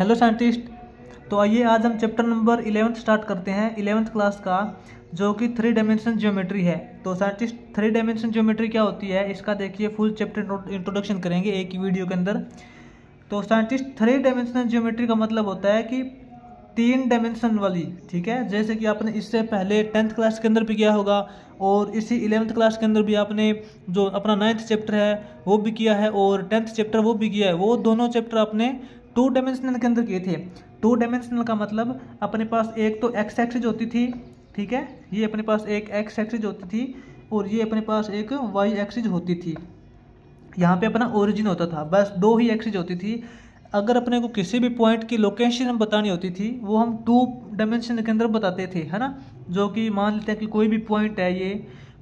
Hello scientist. तो आइए आज हम चैप्टर नंबर 11 स्टार्ट करते हैं 11th क्लास का, जो कि 3 डायमेंशन ज्योमेट्री है। तो साइंटिस्ट 3 डायमेंशन ज्योमेट्री क्या होती है इसका देखिए फुल चैप्टर इंट्रोडक्शन करेंगे एक ही वीडियो के अंदर। तो साइंटिस्ट 3 डायमेंशनल ज्योमेट्री का मतलब होता है कि 3 डायमेंशन वाली, ठीक है। जैसे कि आपने इससे पहले 10th क्लास के अंदर भी किया होगा और इसी 11th क्लास के अंदर भी आपने जो अपना 9th चैप्टर है वो भी किया है और 10th चैप्टर वो भी किया है। वो दोनों चैप्टर आपने 2 डायमेंशनल के अंदर किए थे। 2 डायमेंशनल का मतलब अपने पास एक तो एक्स एक्सिस होती थी, ठीक है, ये अपने पास एक एक्स एक्सिस होती थी और ये अपने पास एक वाई एक्सिस होती थी। यहाँ पे अपना ओरिजिन होता था, बस 2 ही एक्सिस होती थी। अगर अपने को किसी भी पॉइंट की लोकेशन हम बतानी होती थी वो हम 2 डायमेंशन के अंदर बताते थे, है ना। जो कि मान लेते हैं कि कोई भी पॉइंट है, ये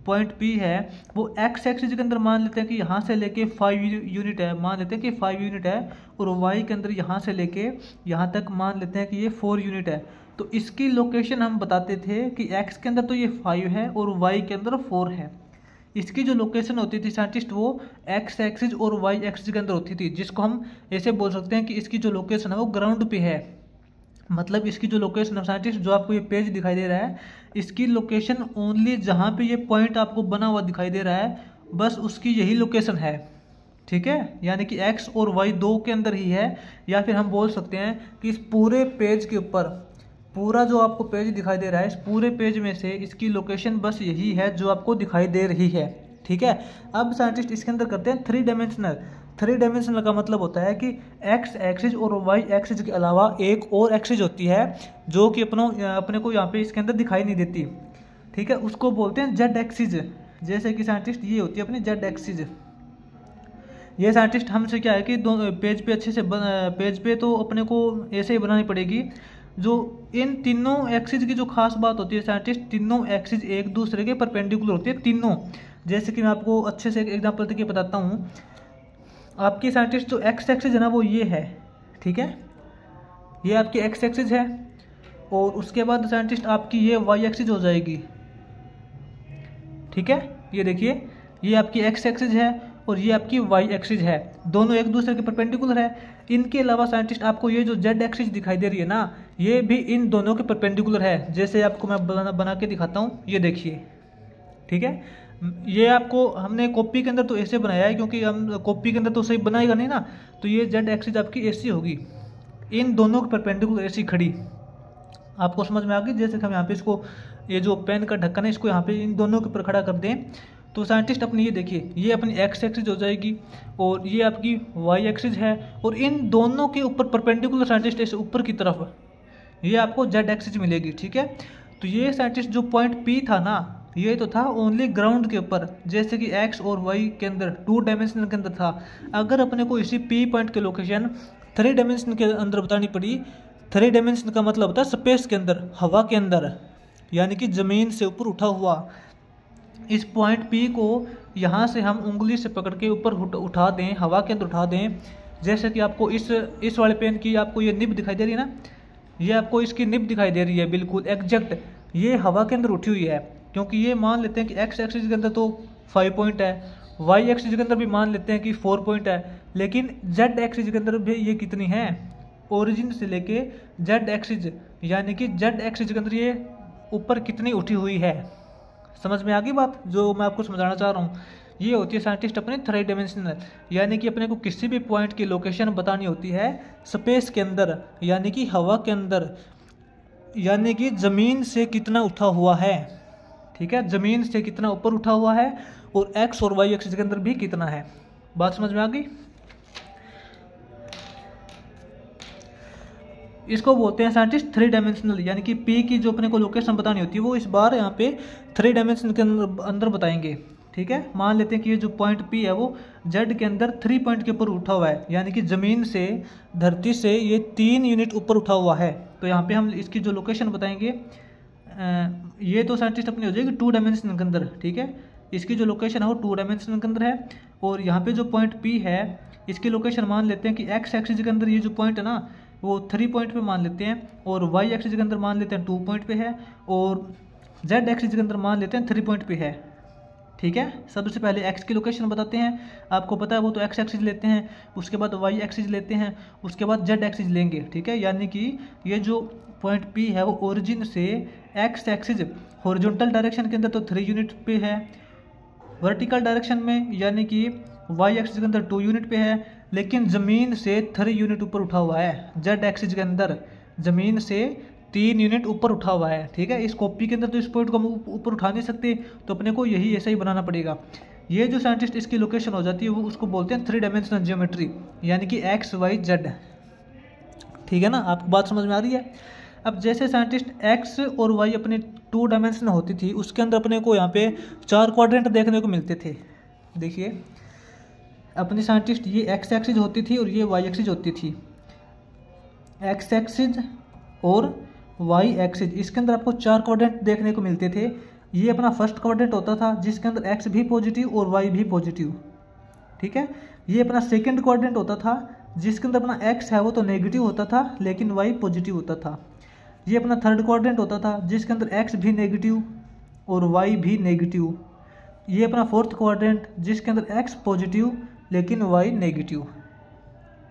पॉइंट P है, वो एक्स एक्सिस के अंदर मान लेते हैं कि यहाँ से लेके 5 यूनिट है, मान लेते हैं कि 5 यूनिट है, और वाई के अंदर यहाँ से लेके यहाँ तक मान लेते हैं कि ये 4 यूनिट है। तो इसकी लोकेशन हम बताते थे कि एक्स के अंदर तो ये 5 है और वाई के अंदर 4 है। इसकी जो लोकेशन होती थी साइंटिस्ट वो एक्स एक्सिस और वाई एक्सिस के अंदर होती थी, जिसको हम ऐसे बोल सकते हैं कि इसकी जो लोकेशन है वो ग्राउंड पे है। मतलब इसकी जो लोकेशन है साइंटिस्ट, जो आपको ये पेज दिखाई दे रहा है, इसकी लोकेशन ओनली जहाँ पे ये पॉइंट आपको बना हुआ दिखाई दे रहा है बस उसकी यही लोकेशन है, ठीक है। यानी कि एक्स और वाई 2 के अंदर ही है। या फिर हम बोल सकते हैं कि इस पूरे पेज के ऊपर, पूरा जो आपको पेज दिखाई दे रहा है, इस पूरे पेज में से इसकी लोकेशन बस यही है जो आपको दिखाई दे रही है, ठीक है। अब साइंटिस्ट इसके अंदर करते हैं 3 डायमेंशनल। 3 डायमेंशनल का मतलब होता है कि एक्स एक्सिस और वाई एक्सिस के अलावा एक और एक्सिस होती है जो कि अपने को यहाँ पे इसके अंदर दिखाई नहीं देती, ठीक है। उसको बोलते हैं जेड एक्सिस। जैसे कि साइंटिस्ट ये होती है अपनी जेड एक्सिस। ये साइंटिस्ट हमसे क्या है कि पेज पे अच्छे से पेज पे तो अपने को ऐसे ही बनानी पड़ेगी। जो इन तीनों एक्सिस की जो खास बात होती है साइंटिस्ट, तीनों एक्सिस एक दूसरे के परपेंडिकुलर होती है तीनों। जैसे कि मैं आपको अच्छे से एक एग्जांपल देके बताता हूँ। आपकी साइंटिस्ट जो एक्स एक्सिस है ना वो ये है, ठीक है, ये आपकी एक्स एक्सिस है। और उसके बाद साइंटिस्ट आपकी ये वाई एक्सिस हो जाएगी, ठीक है। ये देखिए ये आपकी एक्स एक्सिस है और ये आपकी वाई एक्सिस है, दोनों एक दूसरे के परपेंडिकुलर है। इनके अलावा साइंटिस्ट आपको ये जो जेड एक्सिस दिखाई दे रही है ना, ये भी इन दोनों के परपेंडिकुलर है। जैसे आपको मैं बना के दिखाता हूँ, ये देखिए, ठीक है। ये आपको हमने कॉपी के अंदर तो ऐसे बनाया है क्योंकि हम कॉपी के अंदर तो सही बनाएगा नहीं ना। तो ये जेड एक्सिस आपकी ऐसी होगी, इन दोनों के परपेंडिकुलर ऐसी खड़ी। आपको समझ में आ गई। जैसे कि हम यहाँ पे इसको, ये जो पेन का ढक्कन है, इसको यहाँ पे इन दोनों के ऊपर खड़ा कर दें तो साइंटिस्ट अपनी ये देखिए ये अपनी एक्स एक्सिस हो जाएगी और ये आपकी वाई एक्सिस है, और इन दोनों के ऊपर परपेंडिकुलर साइंटिस्ट ऐसे ऊपर की तरफ ये आपको जेड एक्सिस मिलेगी, ठीक है। तो ये साइंटिस्ट जो पॉइंट P था ना, ये तो था ओनली ग्राउंड के ऊपर, जैसे कि एक्स और वाई के अंदर 2 डायमेंशनल के अंदर था। अगर अपने को इसी P पॉइंट की लोकेशन 3 डायमेंशन के अंदर बतानी पड़ी, 3 डायमेंशन का मतलब होता है स्पेस के अंदर, हवा के अंदर, यानी कि ज़मीन से ऊपर उठा हुआ। इस पॉइंट P को यहाँ से हम उंगली से पकड़ के ऊपर उठा दें, हवा के अंदर उठा दें। जैसे कि आपको इस वाले पेन की आपको ये निब दिखाई दे रही है ना, ये आपको इसकी निब दिखाई दे रही है बिल्कुल एग्जैक्ट, ये हवा के अंदर उठी हुई है। क्योंकि ये मान लेते हैं कि एक्स एक्सिस के अंदर तो 5 पॉइंट है, वाई एक्सिस के अंदर भी मान लेते हैं कि 4 पॉइंट है, लेकिन जेड एक्सिस के अंदर भी ये कितनी है, ओरिजिन से लेके जेड एक्सिस, यानी कि जेड एक्सिस के अंदर ये ऊपर कितनी उठी हुई है। समझ में आ गई बात जो मैं आपको समझाना चाह रहा हूँ। ये होती है साइंटिस्ट अपने 3 डायमेंशनल, यानी कि अपने को किसी भी पॉइंट की लोकेशन बतानी होती है स्पेस के अंदर, यानी कि हवा के अंदर, यानी कि ज़मीन से कितना उठा हुआ है, ठीक है, ज़मीन से कितना ऊपर उठा हुआ है, और एक्स और वाई एक्सिस के अंदर भी कितना है। बात समझ में आ गई। इसको बोलते हैं साइंटिस्ट 3 डायमेंशनल, यानी कि P की जो अपने को लोकेशन बतानी होती है वो इस बार यहाँ पे 3 डायमेंशन के अंदर बताएंगे, ठीक है। मान लेते हैं कि ये जो पॉइंट P है वो Z के अंदर 3 पॉइंट के ऊपर उठा हुआ है, यानी कि ज़मीन से, धरती से ये 3 यूनिट ऊपर उठा हुआ है। तो यहाँ पे हम इसकी जो लोकेशन बताएंगे, ये तो साइंटिस्ट अपनी हो जाएगी 2 डायमेंशन के अंदर, ठीक है। इसकी जो लोकेशन है वो 2 डायमेंशन के अंदर है। और यहाँ पे जो पॉइंट P है इसकी लोकेशन मान लेते हैं कि एक्स एक्सिस के अंदर ये जो पॉइंट है ना वो 3 पॉइंट पे मान लेते हैं, और वाई एक्सिस के अंदर मान लेते हैं 2 पॉइंट पे है, और जेड एक्सिस के अंदर मान लेते हैं 3 पॉइंट पे है, ठीक है। सबसे पहले एक्स की लोकेशन बताते हैं, आपको पता है वो तो एक्स एक्सिस लेते हैं, उसके बाद वाई एक्सिस लेते हैं, उसके बाद जेड एक्सिस लेंगे। ठीक है, यानी कि ये जो पॉइंट पी है वो ओरिजिन से एक्स एक्सिस हॉरिजॉन्टल डायरेक्शन के अंदर तो 3 यूनिट पे है, वर्टिकल डायरेक्शन में यानी कि वाई एक्सिस के अंदर 2 यूनिट पे है, लेकिन ज़मीन से 3 यूनिट ऊपर उठा हुआ है। जेड एक्सिस के अंदर ज़मीन से 3 यूनिट ऊपर उठा हुआ है। ठीक है, इस कॉपी के अंदर तो इस पॉइंट को हम ऊपर उठा नहीं सकते, तो अपने को यही ऐसा ही बनाना पड़ेगा। ये जो साइंटिस्ट इसकी लोकेशन हो जाती है वो उसको बोलते हैं 3 डायमेंशनल ज्योमेट्री, यानी कि एक्स वाई जेड। ठीक है ना, आपको बात समझ में आ रही है। अब जैसे साइंटिस्ट एक्स और वाई अपने 2 डायमेंशन होती थी, उसके अंदर अपने को यहाँ पे 4 क्वाड्रेंट देखने को मिलते थे। देखिए अपनी साइंटिस्ट ये एक्स एक्सिस होती थी और ये वाई एक्सिस होती थी, एक्स एक्सिस और वाई एक्सिस, इसके अंदर आपको 4 क्वाड्रेंट देखने को मिलते थे। ये अपना फर्स्ट क्वाड्रेंट होता था जिसके अंदर एक्स भी पॉजिटिव और वाई भी पॉजिटिव। ठीक है, ये अपना सेकंड क्वाड्रेंट होता था जिसके अंदर अपना एक्स है वो तो नेगेटिव होता था लेकिन वाई पॉजिटिव होता था। ये अपना थर्ड क्वाड्रेंट होता था जिसके अंदर एक्स भी नेगेटिव और वाई भी नेगेटिव। ये अपना फोर्थ क्वाड्रेंट जिसके अंदर एक्स पॉजिटिव लेकिन वाई नेगेटिव।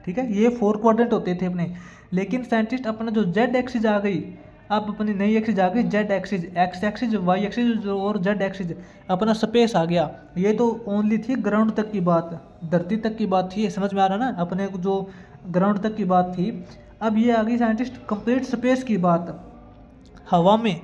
ठीक है, ये 4 क्वाड्रेंट होते थे अपने। लेकिन साइंटिस्ट अपना जो जेड एक्सिस आ गई, अब अपनी नई एक्सिस आ गई Z axis, X axis Y axis और जेड एक्सिस, अपना स्पेस आ गया। ये तो ओनली थी ग्राउंड तक की बात, धरती तक की बात थी, समझ में आ रहा ना, अपने को जो ग्राउंड तक की बात थी। अब ये आ गई साइंटिस्ट कंप्लीट स्पेस की बात, हवा में।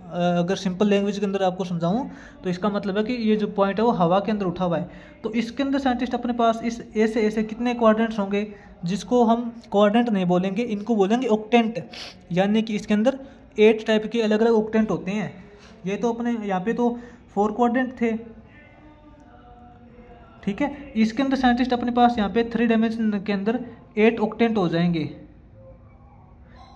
अगर सिंपल लैंग्वेज के अंदर आपको समझाऊं तो इसका मतलब है कि ये जो पॉइंट है वो हवा के अंदर उठा हुआ है। तो इसके अंदर साइंटिस्ट अपने पास इस ऐसे ऐसे कितने क्वाड्रेंट्स होंगे, जिसको हम क्वाड्रेंट नहीं बोलेंगे, इनको बोलेंगे ऑक्टेंट, यानी कि इसके अंदर 8 टाइप के अलग अलग ऑक्टेंट होते हैं। ये तो अपने यहाँ पे तो 4 क्वाड्रेंट थे। ठीक है, इसके अंदर साइंटिस्ट अपने पास यहाँ पे 3 डायमेंशन के अंदर 8 ऑक्टेंट हो जाएंगे,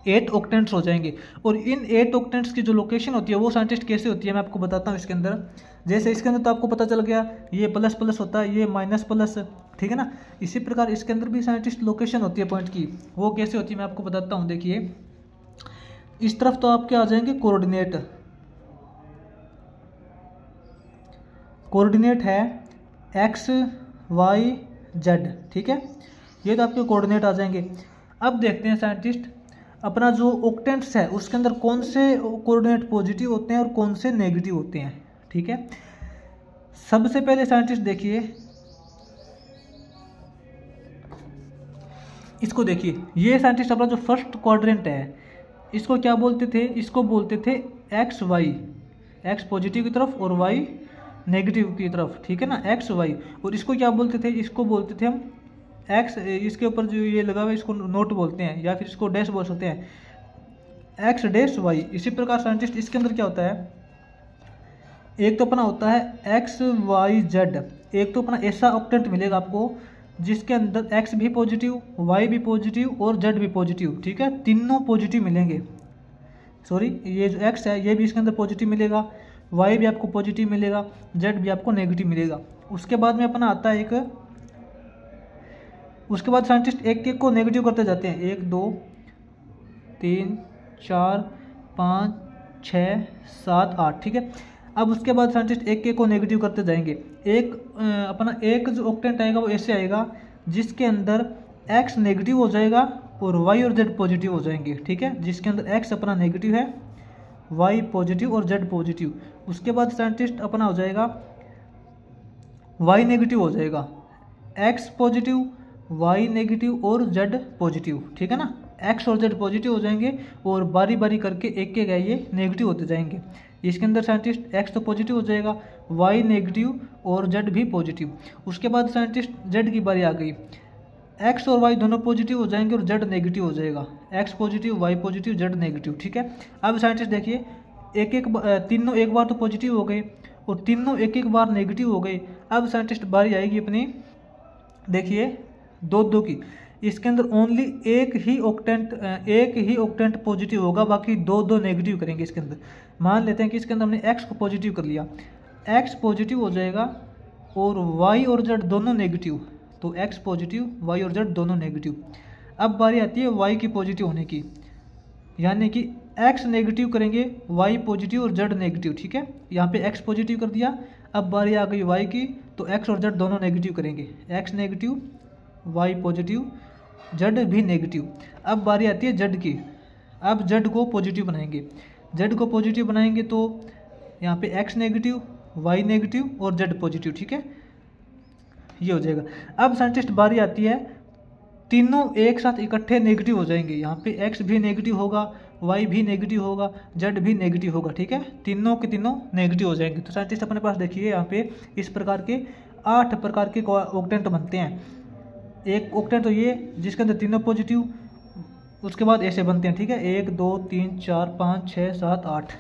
8 ऑक्टेंट्स हो जाएंगे। और इन 8 ऑक्टेंट्स की जो लोकेशन होती है वो साइंटिस्ट कैसे होती है मैं आपको बताता हूँ इसके अंदर। जैसे इसके अंदर तो आपको पता चल गया ये प्लस प्लस होता है, ये माइनस प्लस, ठीक है ना। इसी प्रकार इसके अंदर भी साइंटिस्ट लोकेशन होती है पॉइंट की, वो कैसे होती है मैं आपको बताता हूँ। देखिए इस तरफ तो आपके आ जाएंगे कोऑर्डिनेट, कोऑर्डिनेट है एक्स वाई जेड। ठीक है, ये तो आपके कोऑर्डिनेट आ जाएंगे। अब देखते हैं साइंटिस्ट अपना जो ऑक्टेंट्स है उसके अंदर कौन से कोऑर्डिनेट पॉजिटिव होते हैं और कौन से नेगेटिव होते हैं। ठीक है, सबसे पहले साइंटिस्ट देखिए इसको, देखिए ये साइंटिस्ट अपना जो फर्स्ट क्वाड्रेंट है इसको क्या बोलते थे, इसको बोलते थे एक्स वाई, एक्स पॉजिटिव की तरफ और वाई नेगेटिव की तरफ। ठीक है ना, एक्स वाई। और इसको क्या बोलते थे, इसको बोलते थे हम एक्स, इसके ऊपर जो ये लगा हुआ है इसको नोट बोलते हैं या फिर इसको डैश बोल सकते हैं, एक्स डैश वाई। इसी प्रकार साइंटिस्ट इसके अंदर क्या होता है, एक तो अपना होता है एक्स वाई जेड, एक तो अपना ऐसा ऑक्टेंट मिलेगा आपको जिसके अंदर एक्स भी पॉजिटिव, वाई भी पॉजिटिव और जेड भी पॉजिटिव। ठीक है, तीनों पॉजिटिव मिलेंगे। सॉरी, ये जो एक्स है ये भी इसके अंदर पॉजिटिव मिलेगा, वाई भी आपको पॉजिटिव मिलेगा, जेड भी आपको नेगेटिव मिलेगा। उसके बाद में अपना आता है एक, उसके बाद साइंटिस्ट एक एक को नेगेटिव करते जाते हैं, 1 2 3 4 5 6 7 8। ठीक है, अब उसके बाद साइंटिस्ट एक एक को नेगेटिव करते जाएंगे। एक अपना एक जो ऑक्टेंट आएगा वो ऐसे आएगा जिसके अंदर एक्स नेगेटिव हो जाएगा और वाई और जेड पॉजिटिव हो जाएंगे। ठीक है, जिसके अंदर एक्स अपना नेगेटिव है, वाई पॉजिटिव और जेड पॉजिटिव। उसके बाद साइंटिस्ट अपना हो जाएगा वाई नेगेटिव हो जाएगा, एक्स पॉजिटिव, वाई नेगेटिव और जेड पॉजिटिव। ठीक है ना, एक्स और जेड पॉजिटिव हो जाएंगे और बारी बारी करके एक एक ये नेगेटिव होते जाएंगे। इसके अंदर साइंटिस्ट एक्स तो पॉजिटिव हो जाएगा, वाई नेगेटिव और जेड भी पॉजिटिव। उसके बाद साइंटिस्ट जेड की बारी आ गई, एक्स और वाई दोनों पॉजिटिव हो जाएंगे और जेड नेगेटिव हो जाएगा, X positive Y positive Z negative. ठीक है, अब साइंटिस्ट देखिए एक एक तीनों एक बार तो पॉजिटिव हो गए और तीनों एक एक बार नेगेटिव हो गए। अब साइंटिस्ट बारी आएगी अपनी, देखिए 2 की, इसके अंदर ओनली एक ही ऑक्टेंट पॉजिटिव होगा, बाकी 2 नेगेटिव करेंगे इसके अंदर। मान लेते हैं कि इसके अंदर हमने एक्स को पॉजिटिव कर लिया, एक्स पॉजिटिव हो जाएगा और वाई और जेड दोनों नेगेटिव, तो एक्स पॉजिटिव वाई और जेड दोनों नेगेटिव। अब बारी आती है वाई की पॉजिटिव होने की, यानी कि एक्स नेगेटिव करेंगे, वाई पॉजिटिव और जेड नेगेटिव। ठीक है, यहाँ पे एक्स पॉजिटिव कर दिया, अब बारी आ गई y की, तो x और z दोनों नेगेटिव करेंगे, x negative y positive z भी नेगेटिव। अब बारी आती है z की, अब z को पॉजिटिव बनाएंगे, z को पॉजिटिव बनाएंगे तो यहाँ पे x नेगेटिव y नेगेटिव और z पॉजिटिव, ठीक है, ये हो जाएगा। अब साइंटिस्ट बारी आती है, तीनों एक साथ इकट्ठे नेगेटिव हो जाएंगे, यहाँ पे x भी नेगेटिव होगा, y भी नेगेटिव होगा, z भी नेगेटिव होगा, ठीक है, तीनों के तीनों नेगेटिव हो जाएंगे। तो साइंटिस्ट अपने पास देखिए यहाँ पे इस प्रकार के 8 प्रकार के ऑक्टेंट बनते हैं। एक ऑक्टेंट तो ये जिसके अंदर तीनों पॉजिटिव, उसके बाद ऐसे बनते हैं, ठीक है, 1 2 3 4 5 6 7 8।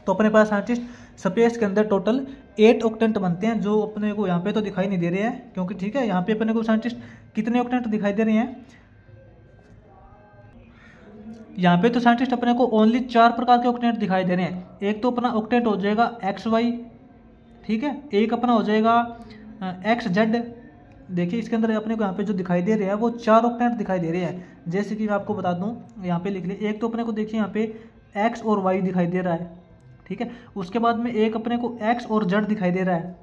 तो अपने पास साइंटिस्ट स्पेस के अंदर टोटल 8 ऑक्टेंट बनते हैं, जो अपने को यहाँ पे तो दिखाई नहीं दे रहे हैं क्योंकि, ठीक है, यहाँ पे अपने को साइंटिस्ट कितने ऑक्टेंट दिखाई दे रहे हैं, यहाँ पे तो साइंटिस्ट अपने को ओनली 4 प्रकार के ऑक्टेंट दिखाई दे रहे हैं। एक तो अपना ऑक्टेंट हो जाएगा XY, ठीक है, एक अपना हो जाएगा XZ। देखिए इसके अंदर अपने को यहाँ पे जो दिखाई दे रहे हैं वो 4 ऑक्टेंट दिखाई दे रहे हैं। जैसे कि मैं आपको बता दूं, यहाँ पे लिख लिया, एक तो अपने को देखिए यहाँ पे X और Y दिखाई दे रहा है, ठीक है, उसके बाद में एक अपने को X और Z दिखाई दे रहा है,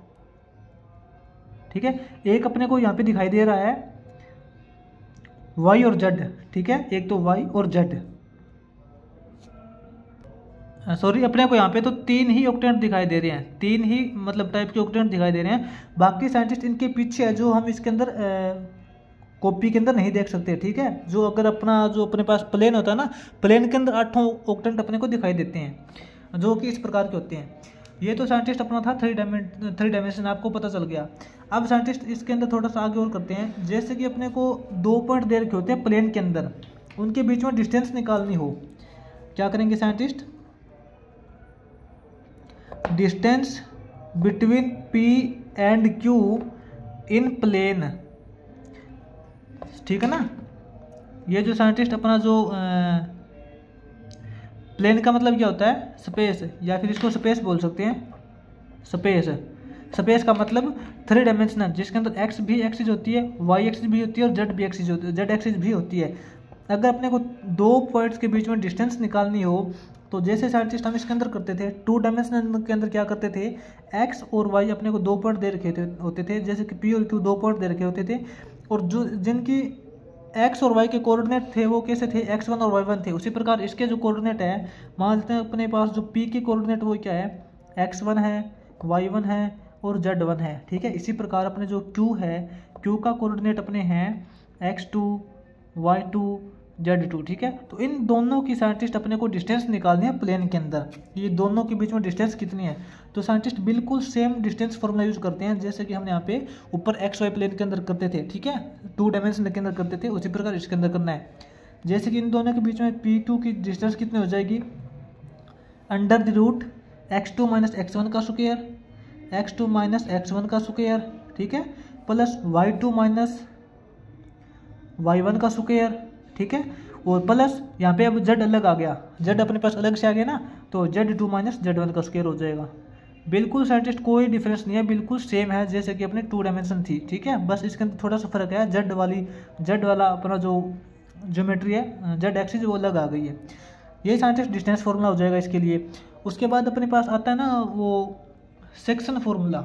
ठीक है, एक अपने को यहाँ पे दिखाई दे रहा है Y और Z, ठीक है, एक तो Y और Z, सॉरी, अपने को यहाँ पे तो 3 ही ऑक्टेंट दिखाई दे रहे हैं, 3 ही मतलब टाइप के ऑक्टेंट दिखाई दे रहे हैं। बाकी साइंटिस्ट इनके पीछे है जो हम इसके अंदर कॉपी के अंदर नहीं देख सकते, ठीक है, जो अगर अपना जो अपने पास प्लेन होता है ना, प्लेन के अंदर 8 ऑक्टेंट अपने को दिखाई देते हैं जो कि इस प्रकार के होते हैं। ये तो साइंटिस्ट अपना था 3 डायमेंशन, आपको पता चल गया। अब साइंटिस्ट इसके अंदर थोड़ा सा आगे और करते हैं। जैसे कि अपने को 2 पॉइंट दे रखे होते हैं प्लेन के अंदर, उनके बीच में डिस्टेंस निकालनी हो, क्या करेंगे scientist, distance between P and Q in plane, ठीक है ना। ये जो साइंटिस्ट अपना जो प्लेन का मतलब क्या होता है, स्पेस, या फिर इसको स्पेस बोल सकते हैं, स्पेस का मतलब 3 डायमेंशनल, जिसके अंदर x भी एक्सिस होती है, y एक्सिस भी होती है और z भी एक्सिस होती है, z एक्सिस भी होती है। अगर अपने को 2 पॉइंट्स के बीच में डिस्टेंस निकालनी हो तो जैसे साइंटिस्ट हम इसके अंदर करते थे, 2 डायमेंशनल के अंदर क्या करते थे, x और y अपने को 2 पॉइंट दे रखे होते थे, जैसे कि P और Q 2 पॉइंट दे रखे होते थे, और जो जिनकी x और y के कोऑर्डिनेट थे वो कैसे थे, x1 और y1 थे। उसी प्रकार इसके जो कोऑर्डिनेट है, मान लेते हैं अपने पास जो P के कोऑर्डिनेट वो क्या है, x1 है, y1 है और z1 है, ठीक है। इसी प्रकार अपने जो Q है, Q का कोऑर्डिनेट अपने हैं x2 y2 z2, ठीक है। तो इन दोनों की साइंटिस्ट अपने को डिस्टेंस निकालनी है प्लेन के अंदर, ये दोनों के बीच में डिस्टेंस कितनी है। तो साइंटिस्ट बिल्कुल सेम डिस्टेंस फॉर्मूला यूज करते हैं, जैसे कि हमने यहाँ पे ऊपर XY प्लेन के अंदर करते थे, ठीक है, 2 डायमेंशन के अंदर करते थे, उसी प्रकार इसके अंदर करना है। जैसे कि इन दोनों के बीच में PQ की डिस्टेंस कितनी हो जाएगी, under the root x2 minus x1 का स्क्वायर, x2 माइनस x1 का स्क्वायर, ठीक है, प्लस y2 माइनस y1 का स्क्वायर, ठीक है, और प्लस यहाँ पे अब z अलग आ गया, z अपने पास अलग से आ गया ना, तो z2 माइनस z1 का स्क्वायर हो जाएगा। बिल्कुल साइंटिस्ट कोई डिफरेंस नहीं है, बिल्कुल सेम है जैसे कि अपने 2 डायमेंशन थी, ठीक है, बस इसके अंदर थोड़ा सा फर्क है, z वाला अपना जो ज्योमेट्री है, z एक्सिस वो अलग आ गई है। ये साइंटिस्ट डिस्टेंस फार्मूला हो जाएगा इसके लिए। उसके बाद अपने पास आता है ना वो सेक्शन फार्मूला,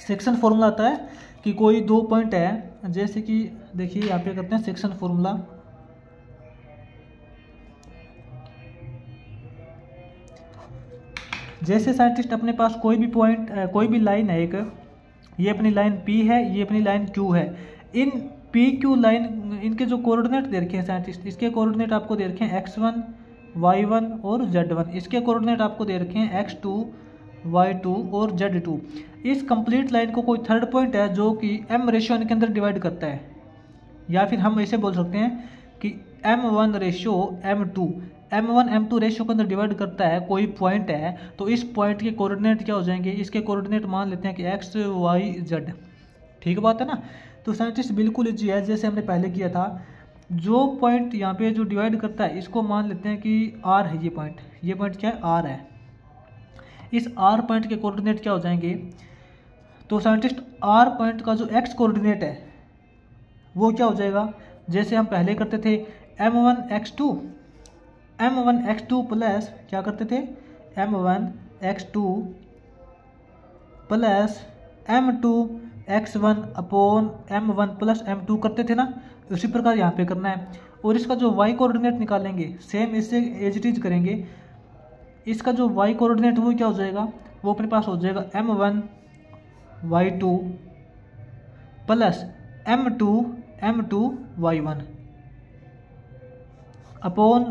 सेक्शन फार्मूला आता है कि कोई 2 पॉइंट है, जैसे कि देखिए यहाँ पे करते हैं सेक्शन फार्मूला। जैसे साइंटिस्ट अपने पास कोई भी पॉइंट, कोई भी लाइन है, एक ये अपनी लाइन P है, ये अपनी लाइन Q है, इन PQ लाइन इनके जो कोऑर्डिनेट दे रखे हैं साइंटिस्ट, इसके कोऑर्डिनेट आपको दे रखे हैं x1 y1 और z1, इसके कोऑर्डिनेट आपको दे रखे हैं x2 y2 और z2। इस कंप्लीट लाइन को कोई थर्ड पॉइंट है जो कि m रेशियो के अंदर डिवाइड करता है, या फिर हम ऐसे बोल सकते हैं कि m1 ratio m1 m2 ratio के अंदर डिवाइड करता है कोई पॉइंट है। तो इस पॉइंट के कोऑर्डिनेट क्या हो जाएंगे, इसके कोऑर्डिनेट मान लेते हैं कि x y z, ठीक बात है ना। तो साइंटिस्ट बिल्कुल इजी है, जैसे हमने पहले किया था, जो पॉइंट यहाँ पे जो डिवाइड करता है इसको मान लेते हैं कि r है, ये पॉइंट क्या है, r है। इस r पॉइंट के कोऑर्डिनेट क्या हो जाएंगे, तो साइंटिस्ट r पॉइंट का जो x कोऑर्डिनेट है वो क्या हो जाएगा, जैसे हम पहले करते थे m1 x2 प्लस क्या करते थे m1 x2 plus m2 x1 upon m1 plus m2 करते थे ना, उसी प्रकार यहाँ पे करना है। और इसका जो y कोऑर्डिनेट निकालेंगे सेम इससे एज इट इज करेंगे। इसका जो y कोऑर्डिनेट वो क्या हो जाएगा, वो अपने पास हो जाएगा m1 y2 plus m2 y1 upon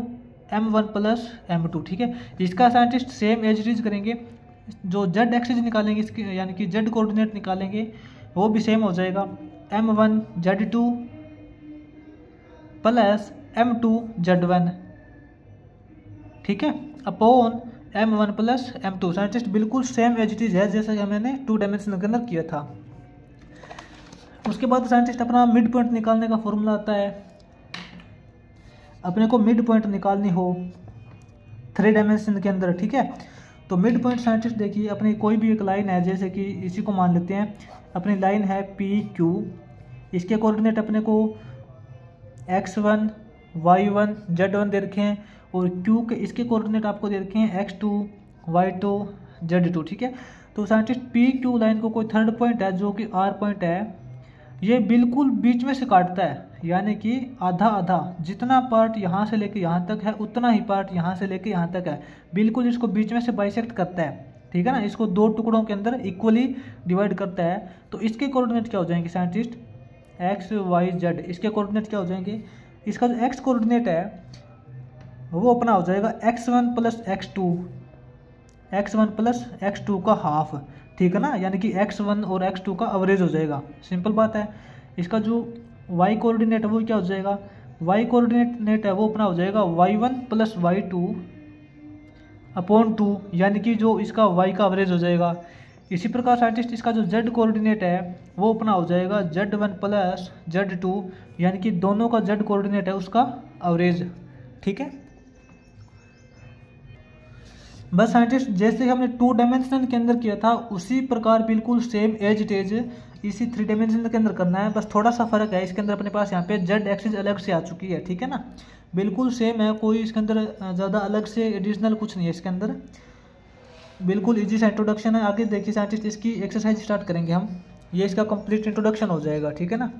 m1 plus m2। ठीक है, इसका scientist same as it is करेंगे। जो z एक्सिस निकालेंगे इसके यानी कि z कोऑर्डिनेट निकालेंगे वो भी सेम हो जाएगा m1 z2 plus m2 z1। ठीक है, upon m1 plus m2। Scientist बिल्कुल सेम एज इट इज है जैसा कि हमने 2 डायमेंशन के अंदर किया था। उसके बाद साइंटिस्ट अपना मिड पॉइंट निकालने का फॉर्मूला आता है। अपने को मिड पॉइंट निकालनी हो 3 डायमेंशन के अंदर। ठीक है, तो मिड पॉइंट साइंटिस्ट देखिए अपनी कोई भी एक लाइन है, जैसे कि इसी को मान लेते हैं अपनी लाइन है PQ। इसके कोऑर्डिनेट अपने को x1 y1 z1 दे रखे हैं और Q के इसके कोऑर्डिनेट आपको दे रखे हैं x2 y2 z2। ठीक है, तो साइंटिस्ट PQ लाइन को कोई थर्ड पॉइंट है जो कि R पॉइंट है, ये बिल्कुल बीच में से काटता है, यानी कि आधा आधा जितना पार्ट यहाँ से लेके यहाँ तक है उतना ही पार्ट यहाँ से लेके यहाँ तक है, बिल्कुल इसको बीच में से बाइसेक्ट करता है। ठीक है ना, इसको 2 टुकड़ों के अंदर इक्वली डिवाइड करता है। तो इसके कोऑर्डिनेट क्या हो जाएंगे साइंटिस्ट, x y z। इसके कोऑर्डिनेट क्या हो जाएंगे, इसका जो x कोऑर्डिनेट है वो अपना हो जाएगा x1 प्लस x2 का हाफ। ठीक है ना, यानी कि x1 और x2 का एवरेज हो जाएगा। सिंपल बात है। इसका जो y कोऑर्डिनेट है वो क्या हो जाएगा, y कोऑर्डिनेट है वो अपना हो जाएगा y1 प्लस y2 अपॉन 2, यानी कि जो इसका y का एवरेज हो जाएगा। इसी प्रकार साइंटिस्ट इसका जो z कोऑर्डिनेट है वो अपना हो जाएगा z1 प्लस z2, यानी कि दोनों का z कोऑर्डिनेट है उसका एवरेज। ठीक है, बस साइंटिस्ट जैसे हमने 2 डायमेंशन के अंदर किया था उसी प्रकार बिल्कुल सेम एज इट इज इसी 3 डायमेंशन के अंदर करना है। बस थोड़ा सा फर्क है, इसके अंदर अपने पास यहाँ पे z एक्सिस अलग से आ चुकी है। ठीक है ना, बिल्कुल सेम है, कोई इसके अंदर ज़्यादा अलग से एडिशनल कुछ नहीं है इसके अंदर। बिल्कुल इजी सा इंट्रोडक्शन है। आगे देखिए साइंटिस्ट इसकी एक्सरसाइज स्टार्ट करेंगे हम, ये इसका कंप्लीट इंट्रोडक्शन हो जाएगा। ठीक है ना।